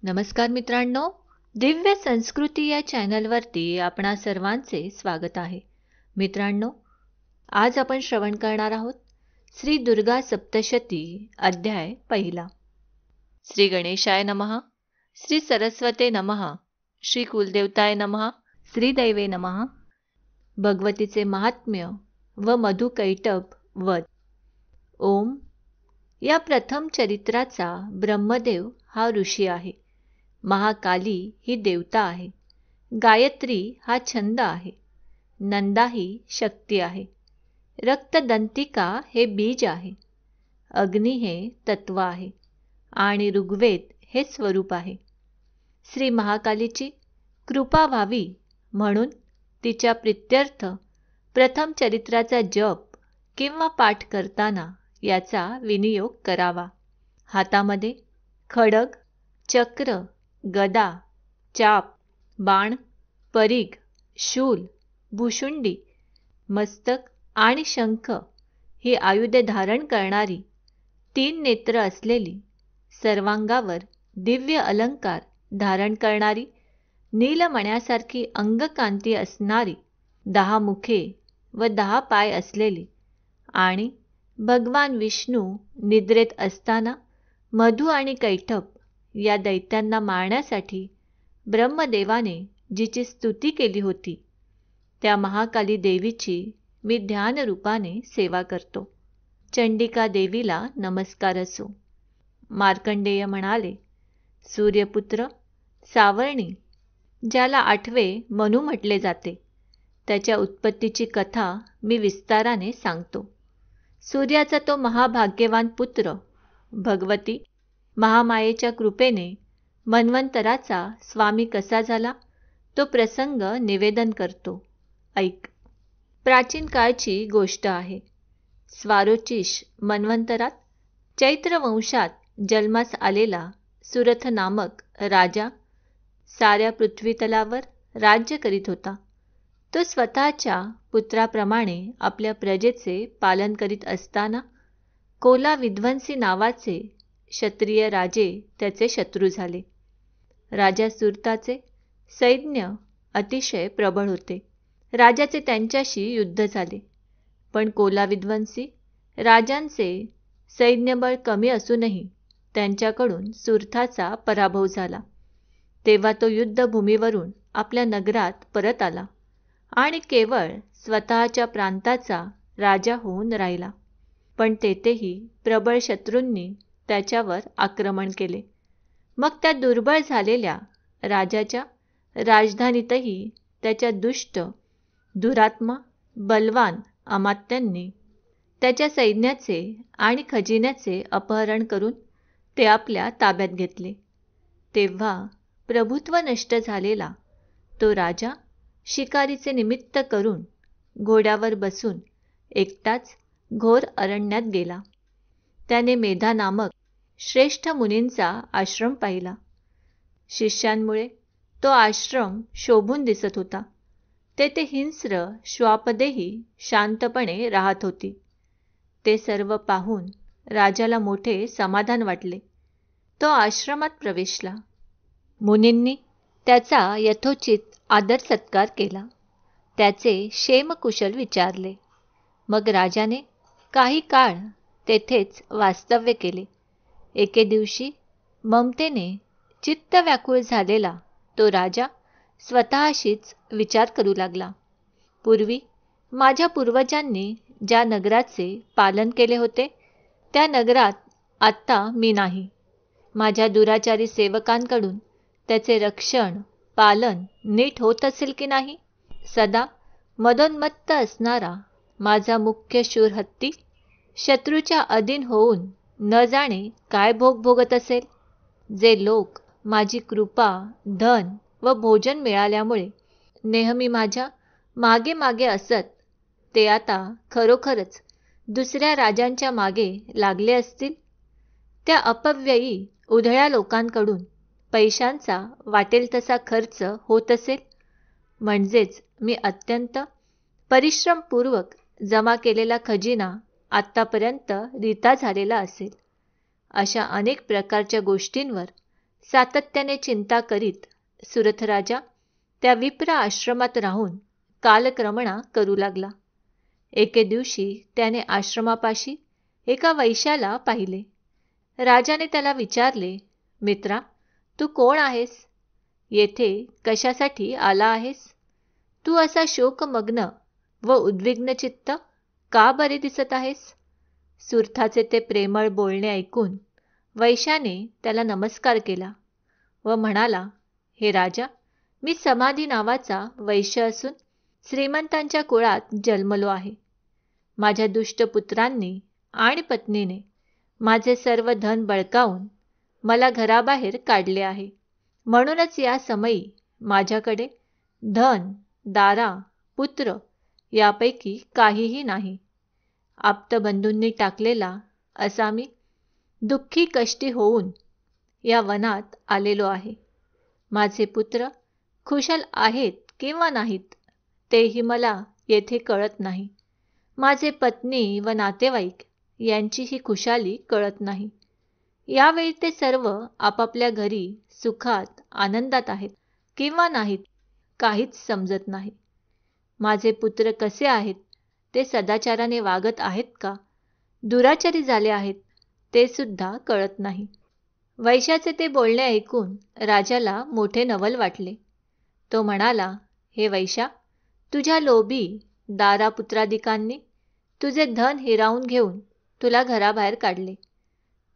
नमस्कार मित्रांनो, दिव्य संस्कृती या चॅनलवरती आपणा सर्वांचे स्वागत आहे. मित्रांनो, आज आपण श्रवण करणार आहोत श्री दुर्गा सप्तशती अध्याय पहिला. श्री गणेशाय नमः, श्री सरस्वते नमः, श्री कुलदेवताय नमः, श्री दैवे नमः. भगवतीचे महात्म्य व मधुकैटभ वध. ओम. या प्रथम चरित्राचा ब्रह्मदेव हा ऋषी आहे. महाकाली ही देवता आहे. गायत्री हा छंद आहे. नंदा ही शक्ती आहे. रक्तदंतिका हे बीज आहे. अग्नी हे तत्व आहे आणि ऋग्वेद हे स्वरूप आहे. श्री महाकालीची कृपा व्हावी म्हणून तिच्या प्रीत्यर्थ प्रथम चरित्राचा जप किंवा पाठ करताना याचा विनियोग करावा. हातामध्ये खडग, चक्र, गदा, चाप, बाण, परीघ, शूल, भुशुंडी, मस्तक आणि शंख ही आयुधे धारण करणारी, 3 नेत्र असलेली, सर्वांगावर दिव्य अलंकार धारण करणारी, नीलमण्यासारखी अंगकांती असणारी, 10 मुखे व 10 पाय असलेली आणि भगवान विष्णू निद्रेत असताना मधु आणि कैटभ या दैत्यांना मारण्यासाठी ब्रह्मदेवाने जिची स्तुती केली होती, त्या महाकाली देवीची मी ध्यानरूपाने सेवा करतो. चंडिका देवीला नमस्कार असो. मार्कंडेय म्हणाले, सूर्यपुत्र सावर्णी, ज्याला 8वे मनु म्हटले जाते, त्याच्या उत्पत्तीची कथा मी विस्ताराने सांगतो. सूर्याचा तो महाभाग्यवान पुत्र भगवती महामायेच्या कृपेने मन्वंतराचा स्वामी कसा झाला तो प्रसंग निवेदन करतो. ऐक. प्राचीन काळची गोष्ट आहे. स्वारोचिष मन्वंतरात चैत्र वंशात जन्मास आलेला सुरथ नामक राजा साऱ्या पृथ्वीतलावर राज्य करीत होता. तो स्वतःच्या पुत्राप्रमाणे आपल्या प्रजेचे पालन करीत असताना कोला विध्वंसी नावाचे क्षत्रिय राजे त्याचे शत्रू झाले. राजा सुरताचे सैन्य अतिशय प्रबळ होते. राजाचे त्यांच्याशी युद्ध झाले, पण कोला विध्वंसी राजांचे सैन्यबळ कमी असूनही त्यांच्याकडून सुरथाचा पराभव झाला. तेव्हा तो युद्धभूमीवरून आपल्या नगरात परत आला आणि केवळ स्वतःच्या प्रांताचा राजा होऊन राहिला. पण तेथेही प्रबळ शत्रूंनी त्याच्यावर आक्रमण केले. मग त्या दुर्बळ झालेल्या राजाच्या राजधानीतही त्याच्या दुष्ट, दुरात्मा, बलवान अमात्यांनी त्याच्या सैन्याचे आणि खजिन्याचे अपहरण करून ते आपल्या ताब्यात घेतले. तेव्हा प्रभुत्व नष्ट झालेला तो राजा शिकारीचे निमित्त करून घोड्यावर बसून एकटाच घोर अरण्यात गेला. त्याने मेधा नामक श्रेष्ठ मुनींचा आश्रम पाहिला. शिष्यांमुळे तो आश्रम शोभून दिसत होता. तेथे हिंस्र श्वापदेही शांतपणे राहत होती. ते सर्व पाहून राजाला मोठे समाधान वाटले. तो आश्रमात प्रवेशला. मुनींनी त्याचा यथोचित आदर सत्कार केला. त्याचे क्षेमकुशल विचारले. मग राजाने काही काळ तेथेच वास्तव्य केले. एके दिवशी ममतेने चित्त व्याकुळ झालेला तो राजा स्वतःशीच विचार करू लागला. पूर्वी माझ्या पूर्वजांनी ज्या नगराचे पालन केले होते, त्या नगरात आत्ता मी नाही. माझ्या दुराचारी सेवकांकडून त्याचे रक्षण, पालन नीट होत असेल की नाही? सदा मदोन्मत्त असणारा माझा मुख्य शूर हत्ती शत्रूच्या अधीन होऊन न जाणे काय भोग भोगत असेल. जे लोक माझी कृपा, धन व भोजन मिळाल्यामुळे नेहमी माझ्या मागे मागे असत, ते आता खरोखरच दुसऱ्या राजांच्या मागे लागले असतील. त्या अपव्ययी उधळ्या लोकांकडून पैशांचा वाटेल तसा खर्च होत असेल. म्हणजेच मी अत्यंत परिश्रमपूर्वक जमा केलेला खजिना आत्तापर्यंत रिता झालेला असेल. अशा अनेक प्रकारच्या गोष्टींवर सातत्याने चिंता करीत सुरथ राजा त्या विप्र आश्रमात राहून कालक्रमणा करू लागला. एके दिवशी त्याने आश्रमापाशी एका वैश्याला पाहिले. राजाने त्याला विचारले, मित्रा, तू कोण आहेस? येथे कशासाठी आला आहेस? तू असा शोकमग्न व उद्विग्न चित्त का बरे दिसत आहेस? सुरथाचे ते प्रेमळ बोलणे ऐकून वैश्याने त्याला नमस्कार केला व म्हणाला, हे राजा, मी समाधी नावाचा वैश्य असून श्रीमंतांच्या कुळात जन्मलो आहे. माझ्या दुष्ट पुत्रांनी आणि पत्नीने माझे सर्व धन बळकावून मला घराबाहेर काढले आहे. म्हणूनच या समयी माझ्याकडे धन, दारा, पुत्र यापैकी काहीही नाही. आप्तबंधूंनी टाकलेला असा मी दुःखी कष्टी होऊन या वनात आलेलो आहे. माझे पुत्र खुशाल आहेत किंवा नाहीत तेही मला येथे कळत नाही. माझे पत्नी व नातेवाईक यांचीही खुशाली कळत नाही. यावेळी ते सर्व आपापल्या घरी सुखात आनंदात आहेत किंवा नाहीत काहीच समजत नाही. माझे पुत्र कसे आहेत, ते सदाचाराने वागत आहेत का, दुराचारी झाले आहेत, ते सुद्धा कळत नाही. वैश्याचे ते बोलणे ऐकून राजाला मोठे नवल वाटले. तो म्हणाला, हे वैश्या, तुझ्या लोभी दारापुत्रादिकांनी तुझे धन हिरावून घेऊन तुला घराबाहेर काढले,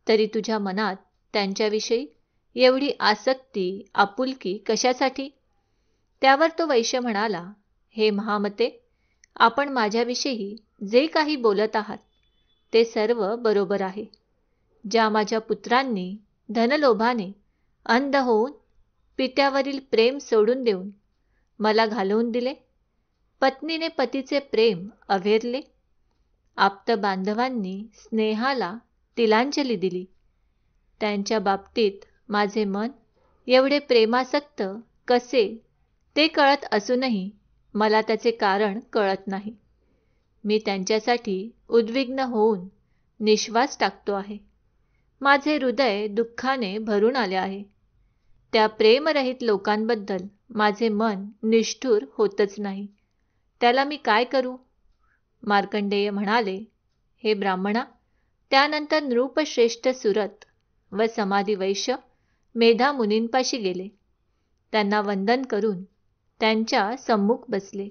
तरी तुझ्या मनात त्यांच्याविषयी एवढी आसक्ती, आपुलकी कशासाठी? त्यावर तो वैश्य म्हणाला, हे महामते, आपण माझ्याविषयी जे काही बोलत आहात ते सर्व बरोबर आहे. ज्या माझ्या पुत्रांनी धनलोभाने अंध होऊन पित्यावरील प्रेम सोडून देऊन मला घालवून दिले, पत्नीने पतीचे प्रेम अव्हेरले, आप्त बांधवांनी स्नेहाला तिलांजली दिली, त्यांच्या बाबतीत माझे मन एवढे प्रेमासक्त कसे ते कळत असूनही मला त्याचे कारण कळत नाही. मी त्यांच्यासाठी उद्विग्न होऊन निश्वास टाकतो आहे. माझे हृदय दुःखाने भरून आले आहे. त्या प्रेमरहित लोकांबद्दल माझे मन निष्ठुर होतच नाही. त्याला मी काय करू? मार्कंडेय म्हणाले, हे ब्राह्मणा, त्यानंतर नृपश्रेष्ठ सुरत व समाधी वैश्य मेधा मुनींपाशी गेले. त्यांना वंदन करून त्यांच्या सम्मुख बसले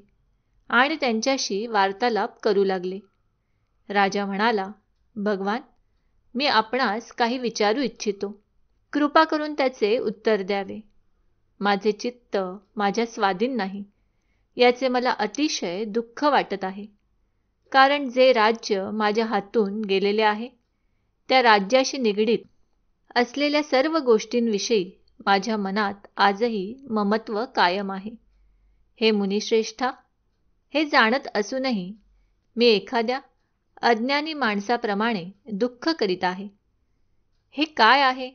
आणि त्यांच्याशी वार्तालाप करू लागले. राजा म्हणाला, भगवान, मी आपणास काही विचारू इच्छितो. कृपा करून त्याचे उत्तर द्यावे. माझे चित्त माझ्या स्वाधीन नाही, याचे मला अतिशय दुःख वाटत आहे. कारण जे राज्य माझ्या हातून गेलेले आहे त्या राज्याशी निगडीत असलेल्या सर्व गोष्टींविषयी माझ्या मनात आजही ममत्व कायम आहे. हे मुनिश्रेष्ठा, हे जाणत असूनही मी एखाद्या अज्ञानी माणसाप्रमाणे दुःख करीत आहे. हे काय आहे?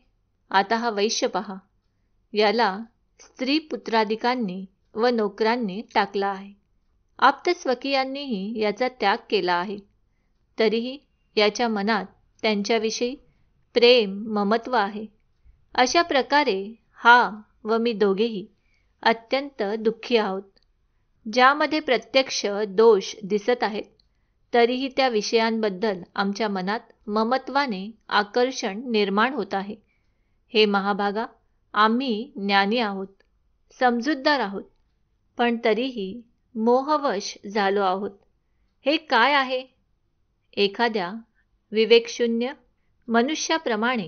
आता हा वैश्य पहा, याला स्त्री पुत्रादिकांनी व नोकरांनी टाकला आहे. आप्तस्वकीयांनीही याचा त्याग केला आहे. तरीही याच्या मनात त्यांच्याविषयी प्रेम, ममत्व आहे. अशा प्रकारे हा व मी दोघेही अत्यंत दुःखी आहोत. ज्यामध्ये प्रत्यक्ष दोष दिसत आहेत, तरीही त्या विषयांबद्दल आमच्या मनात ममत्वाने आकर्षण निर्माण होत आहे. हे महाभागा, आम्ही ज्ञानी आहोत, समजूतदार आहोत, पण तरीही मोहवश झालो आहोत. हे काय आहे? एखाद्या विवेकशून्य मनुष्याप्रमाणे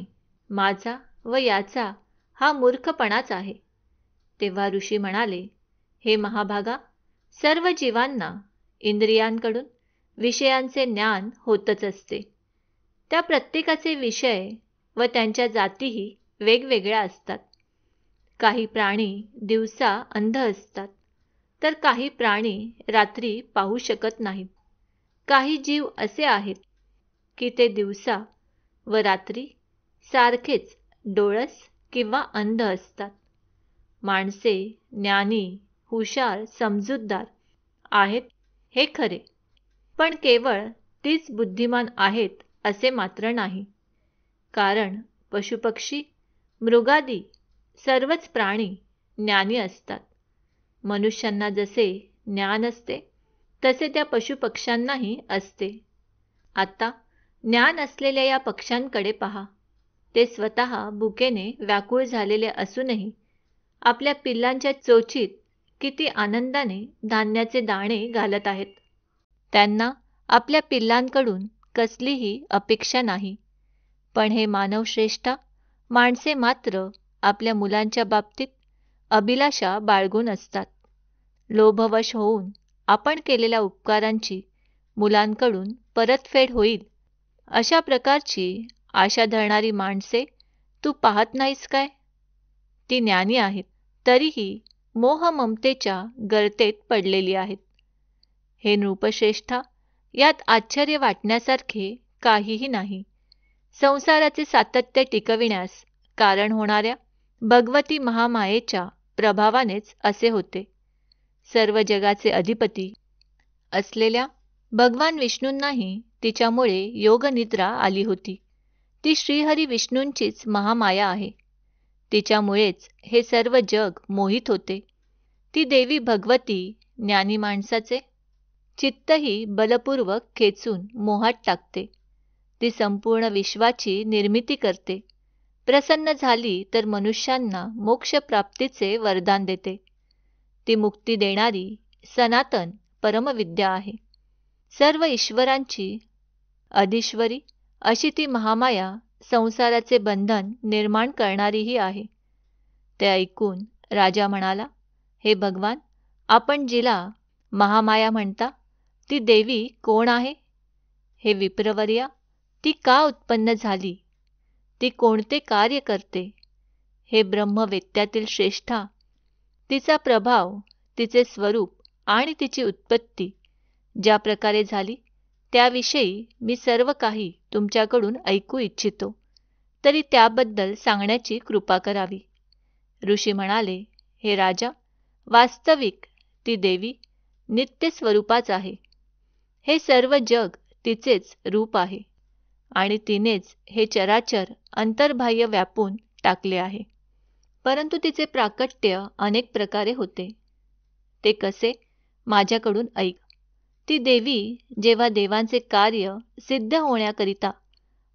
माझा व याचा हा मूर्खपणाच आहे. तेव्हा ऋषी म्हणाले, हे महाभागा, सर्व जीवांना इंद्रियांकडून विषयांचे ज्ञान होतच असते. त्या प्रत्येकाचे विषय व त्यांच्या जातीही वेगवेगळ्या असतात. काही प्राणी दिवसा अंध असतात, तर काही प्राणी रात्री पाहू शकत नाहीत. काही जीव असे आहेत की ते दिवसा व रात्री सारखेच डोळस किंवा अंध असतात. माणसे ज्ञानी, हुशार, समजूतदार आहेत हे खरे, पण केवळ तीच बुद्धिमान आहेत असे मात्र नाही. कारण पशुपक्षी, मृगादी सर्वच प्राणी ज्ञानी असतात. मनुष्यांना जसे ज्ञान असते तसे त्या पशुपक्ष्यांनाही असते. आता ज्ञान असलेल्या या पक्ष्यांकडे पहा. ते स्वतः भुकेने व्याकुळ झालेले असूनही आपल्या पिल्लांच्या चोचीत किती आनंदाने धान्याचे दाणे घालत आहेत. त्यांना आपल्या पिल्लांकडून कसलीही अपेक्षा नाही. पण हे मानवश्रेष्ठा माणसे मात्र आपल्या मुलांच्या बाबतीत अभिलाषा बाळगून असतात. लोभवश होऊन आपण केलेल्या उपकारांची मुलांकडून परतफेड होईल अशा प्रकारची आशा धरणारी माणसे तू पाहत नाहीस काय? ती ज्ञानी आहेत, तरीही मोह-ममतेच्या गर्तेत पडलेली आहेत. हे नृपश्रेष्ठा, यात आश्चर्य वाटण्यासारखे काहीही नाही. संसाराचे सातत्य टिकविण्यास कारण होणाऱ्या भगवती महामायेच्या प्रभावानेच असे होते. सर्व जगाचे अधिपती असलेल्या भगवान विष्णूंनाही तिच्यामुळे योगनिद्रा आली होती. ती श्रीहरी विष्णूंचीच महामाया आहे. तिच्यामुळेच हे सर्व जग मोहित होते. ती देवी भगवती ज्ञानी माणसाचे चित्तही बलपूर्वक खेचून मोहात टाकते. ती संपूर्ण विश्वाची निर्मिती करते. प्रसन्न झाली तर मनुष्यांना मोक्षप्राप्तीचे वरदान देते. ती मुक्ती देणारी सनातन परमविद्या आहे. सर्व ईश्वरांची अधीश्वरी अशी ती महामाया संसाराचे बंधन निर्माण करणारीही आहे. ते ऐकून राजा म्हणाला, हे भगवान, आपण जिला महामाया म्हणता ती देवी कोण आहे? हे विप्रवर्या, ती का उत्पन्न झाली? ती कोणते कार्य करते? हे ब्रह्मवेत्त्यातील श्रेष्ठा, तिचा प्रभाव, तिचे स्वरूप आणि तिची उत्पत्ती ज्या प्रकारे झाली त्याविषयी मी सर्व काही तुमच्याकडून ऐकू इच्छितो, तरी त्याबद्दल सांगण्याची कृपा करावी. ऋषी म्हणाले, हे राजा, वास्तविक ती देवी नित्य स्वरूपाच आहे. हे सर्व जग तिचेच रूप आहे आणि तिनेच हे चराचर अंतर्बाह्य व्यापून टाकले आहे. परंतु तिचे प्राकट्य अनेक प्रकारे होते. ते कसे? माझ्याकडून ऐक. ती देवी जेव्हा देवांचे कार्य सिद्ध होण्याकरिता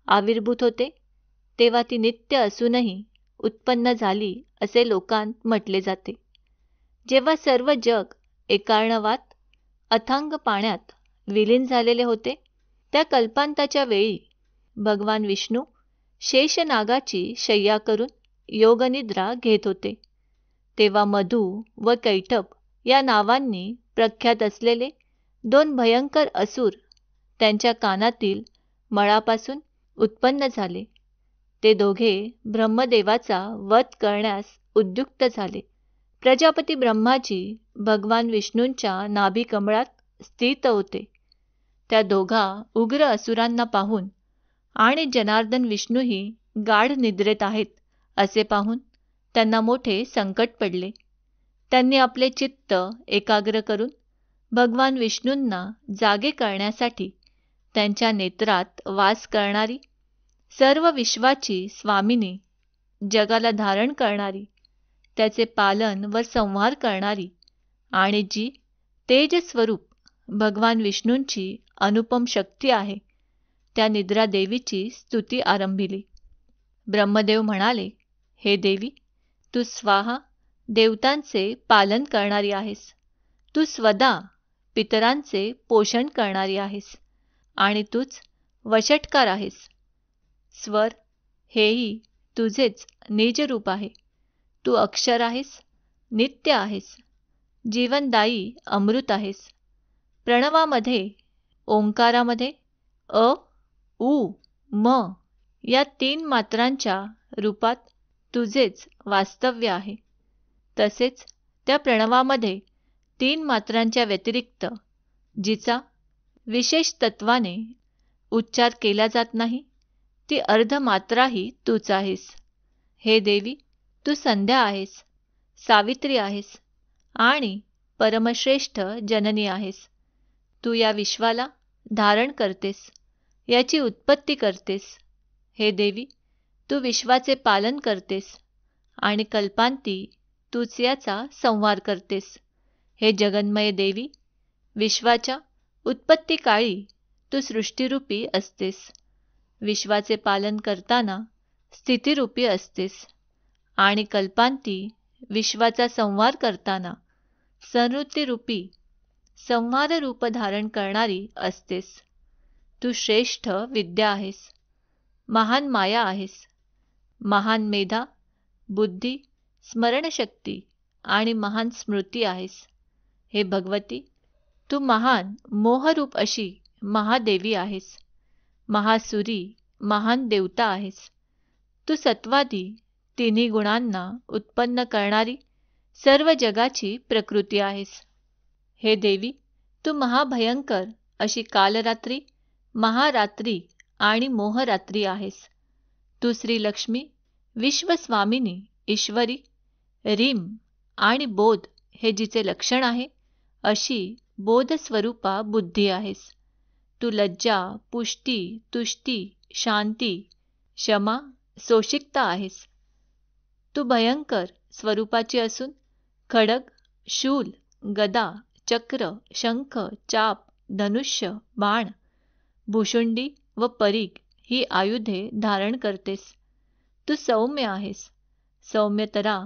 आविर्भूत होते तेव्हा ती नित्य असूनही उत्पन्न झाली असे लोकांत म्हटले जाते. जेव्हा सर्व जग एकार्णवात अथांग पाण्यात विलीन झालेले होते त्या कल्पांताच्या वेळी भगवान विष्णू शेषनागाची शय्या करून योगनिद्रा घेत होते. तेव्हा मधु व कैटभ या नावांनी प्रख्यात असलेले दोन भयंकर असुर त्यांच्या कानातील मळापासून उत्पन्न झाले. ते दोघे ब्रह्मदेवाचा वध करण्यास उद्युक्त झाले. प्रजापती ब्रह्माजी भगवान विष्णूंच्या नाभिकमळात स्थित होते. त्या दोघा उग्र असुरांना पाहून आणि जनार्दन विष्णूही गाढ निद्रेत आहेत असे पाहून त्यांना मोठे संकट पडले. त्यांनी आपले चित्त एकाग्र करून भगवान विष्णूंना जागे करण्यासाठी त्यांच्या नेत्रात वास करणारी, सर्व विश्वाची स्वामिनी, जगाला धारण करणारी, त्याचे पालन व संहार करणारी आणि जी तेजस्वरूप भगवान विष्णूंची अनुपम शक्ती आहे त्या निद्रा देवीची स्तुती आरंभिली. ब्रह्मदेव म्हणाले, हे देवी, तू स्वाहा देवतांचे पालन करणारी आहेस. तू स्वदा पितरांचे पोषण करणारी आहेस आणि तूच वषटकार आहेस. स्वर हेही तुझेच निजरूप आहे. तू अक्षर आहेस, नित्य आहेस, जीवनदायी अमृत आहेस. प्रणवामध्ये, ओंकारामध्ये अ, उ, म या 3 मात्रांच्या रूपात तुझेच वास्तव्य आहे. तसेच त्या प्रणवामध्ये 3 मात्रांच्या व्यतिरिक्त जिचा विशेष तत्वाने उच्चार केला जात नाही ती अर्धमात्राही तूच आहेस. हे देवी, तू संध्या आहेस, सावित्री आहेस आणि परमश्रेष्ठ जननी आहेस. तू या विश्वाला धारण करतेस, याची उत्पत्ती करतेस. हे देवी, तू विश्वाचे पालन करतेस आणि कल्पांती तूच याचा संहार करतेस. हे जगन्मय देवी, विश्वाच्या उत्पत्तीकाळी तू सृष्टीरूपी असतेस. विश्वाचे पालन करताना स्थितिरूपी असतेस आणि कल्पांती विश्वाचा संहार करताना संवृत्तीरूपी संहार रूप धारण करणारी असतेस. तू श्रेष्ठ विद्या आहेस, महान माया आहेस, महान मेधा, बुद्धी, स्मरणशक्ती आणि महान स्मृती आहेस. हे भगवती, तू महान मोहरूप अशी महादेवी आहेस, महासुरी, महान देवता आहेस. तू सत्वादी तिन्ही गुणांना उत्पन्न करणारी सर्व जगाची प्रकृती आहेस. हे देवी, तू महाभयंकर अशी कालरात्री, महारात्री आणि मोहरात्री आहेस. तू श्रीलक्ष्मी, विश्वस्वामिनी, ईश्वरी, रीम आणि बोध हे जिचे लक्षण आहे अशी बोधस्वरूपा बुद्धी आहेस. तू लज्जा, पुष्टी, तुष्टी, शांती, क्षमा, सोशिकता आहेस. तू भयंकर स्वरूपाची असून खडग, शूल, गदा, चक्र, शंख, चाप, धनुष्य, बाण, भुशुंडी व परीघ ही आयुधे धारण करतेस. तू सौम्य आहेस, सौम्यतरा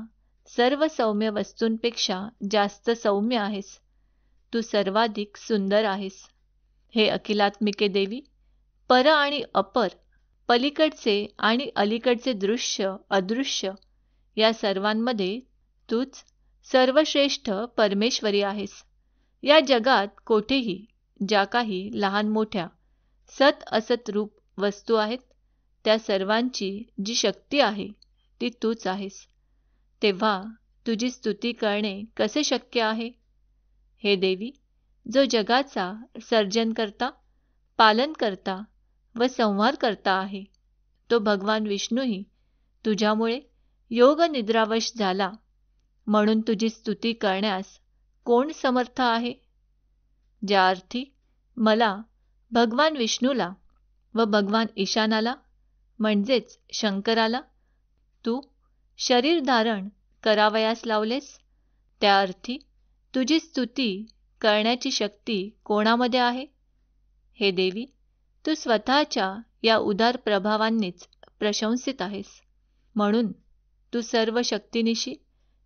सर्व सौम्य वस्तूंपेक्षा जास्त सौम्य आहेस. तू सर्वाधिक सुंदर आहेस. हे अखिलात्मिके देवी, पर आणि अपर, पलीकडचे आणि अलीकडचे दृश्य अदृश्य या सर्वांमध्ये तूच सर्वश्रेष्ठ परमेश्वरी आहेस. या जगात कोठेही ज्या काही लहान मोठ्या सत असत रूप वस्तू आहेत त्या सर्वांची जी शक्ती आहे ती तूच आहेस. तेव्हा तुझी स्तुती करणे कसे शक्य आहे? हे देवी, जो जगाचा सर्जन करता, पालन करता व संहार करता आहे, तो भगवान विष्णूही तुझ्यामुळे योग निद्रावश झाला, म्हणून तुझी स्तुती करण्यास कोण समर्थ आहे? ज्या अर्थी मला भगवान विष्णूला व भगवान ईशानाला म्हणजेच शंकराला तू शरीर धारण करावयास लावलेस, त्या अर्थी तुझी स्तुती करण्याची शक्ती कोणामध्ये आहे? हे देवी, तू स्वतःच्या या उदार प्रभावांनीच प्रशंसित आहेस. म्हणून तू सर्व शक्तिनिशी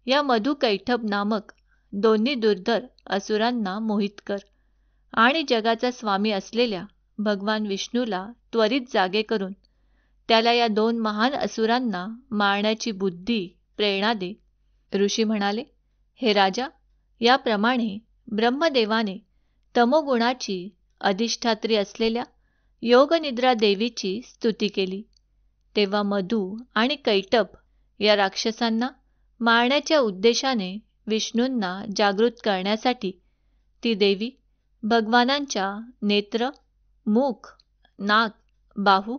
या मधुकैटभ नामक दोन्ही दुर्धर असुरांना मोहित कर आणि जगाचा स्वामी असलेल्या भगवान विष्णूला त्वरित जागे करून त्याला या दोन महान असुरांना मारण्याची बुद्धी प्रेरणा दे. ऋषी म्हणाले, हे राजा, याप्रमाणे ब्रह्मदेवाने तमोगुणाची अधिष्ठात्री असलेल्या योगनिद्रा देवीची स्तुती केली. तेव्हा मधु आणि कैटभ या राक्षसांना मारण्याच्या उद्देशाने विष्णूंना जागृत करण्यासाठी ती देवी भगवानांच्या नेत्र, मुख, नाक, बाहू,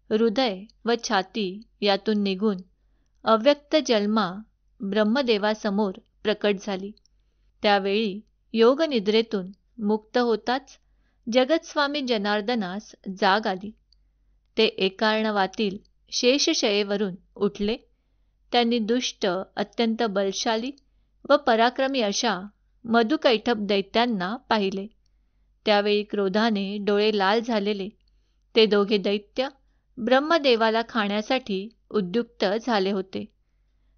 हृदय व छाती यातून निघून अव्यक्त जन्मा ब्रह्मदेवासमोर प्रकट झाली. त्यावेळी योगनिद्रेतून मुक्त होताच जगतस्वामी जनार्दनास जाग आली. ते एकार्णवातील शेषशयेवरून उठले. त्यांनी दुष्ट, अत्यंत बलशाली व पराक्रमी अशा मधुकैटभ दैत्यांना पाहिले. त्यावेळी क्रोधाने डोळे लाल झालेले ते दोघे दैत्य ब्रह्मदेवाला खाण्यासाठी उद्युक्त झाले होते.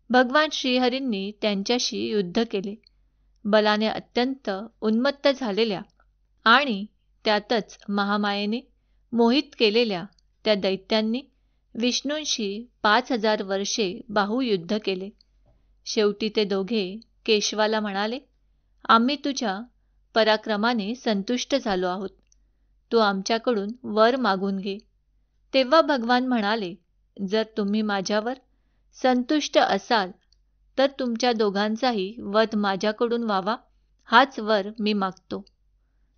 भगवान श्रीहरींनी त्यांच्याशी युद्ध केले. बलाने अत्यंत उन्मत्त झालेल्या आणि त्यातच महामायेने मोहित केलेल्या त्या दैत्यांनी विष्णूंशी 5000 वर्षे बाहुयुद्ध केले. शेवटी ते दोघे केशवाला म्हणाले, आम्ही तुझ्या पराक्रमाने संतुष्ट झालो आहोत. तू आमच्याकडून वर मागून घे. तेव्हा भगवान म्हणाले, जर तुम्ही माझ्यावर संतुष्ट असाल तर तुमच्या दोघांचाही वध माझ्याकडून व्हावा, हाच वर मी मागतो.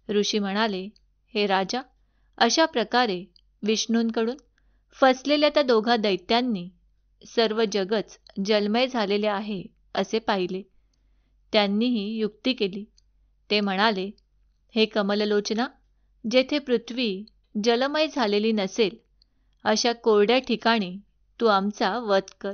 ऋषी म्हणाले, हे राजा, अशा प्रकारे विष्णूंकडून फसलेल्या त्या दोघा दैत्यांनी सर्व जगच जलमय झालेले आहे असे पाहिले. त्यांनीही युक्ती केली. ते म्हणाले, हे कमललोचना, जेथे पृथ्वी जलमय झालेली नसेल अशा कोरड्या ठिकाणी तू आमचा वध कर.